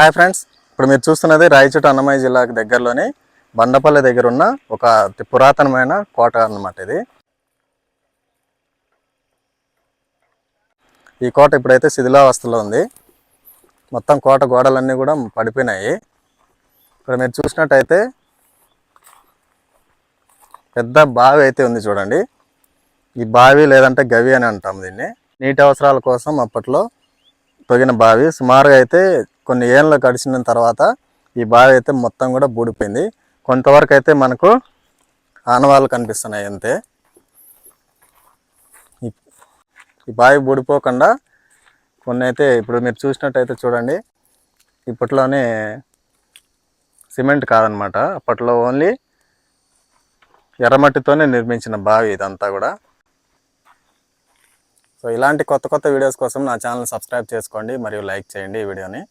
Hi friends, ఇప్పుడు మీరు చూస్తున్నది రాయచోటి అన్నమయ్య జిల్లాకు దగ్గరలోని బండపల్లి దగ్గర ఉన్న ఒక పురాతనమైన కోట అన్నమాట. ఈ కోట ఇప్పుడైతే శిథిలావస్థలో ఉంది. మొత్తం కోట గోడలన్నీ కూడా పడిపోయినాయి. ఇక్కడ మీరు చూసినట్టయితే పెద్ద బావి అయితే ఉంది చూడండి. ఈ బావి లేదంటే గవి అని అంటాం దీన్ని. నీటి అవసరాల కోసం అప్పట్లో తొగిన బావి. సుమారుగా అయితే కొన్ని ఏళ్ళు గడిచిన తర్వాత ఈ బావి అయితే మొత్తం కూడా బూడిపోయింది. కొంతవరకు అయితే మనకు ఆనవాళ్ళు కనిపిస్తున్నాయి అంతే. ఈ బావి బూడిపోకుండా కొన్ని అయితే ఇప్పుడు మీరు చూసినట్టయితే చూడండి, ఇప్పట్లోనే సిమెంట్ కాదనమాట, అప్పట్లో ఓన్లీ ఎర్రమట్టితోనే నిర్మించిన బావి ఇదంతా కూడా. సో ఇలాంటి కొత్త కొత్త వీడియోస్ కోసం నా ఛానల్ సబ్స్క్రైబ్ చేసుకోండి మరియు లైక్ చేయండి ఈ వీడియోని.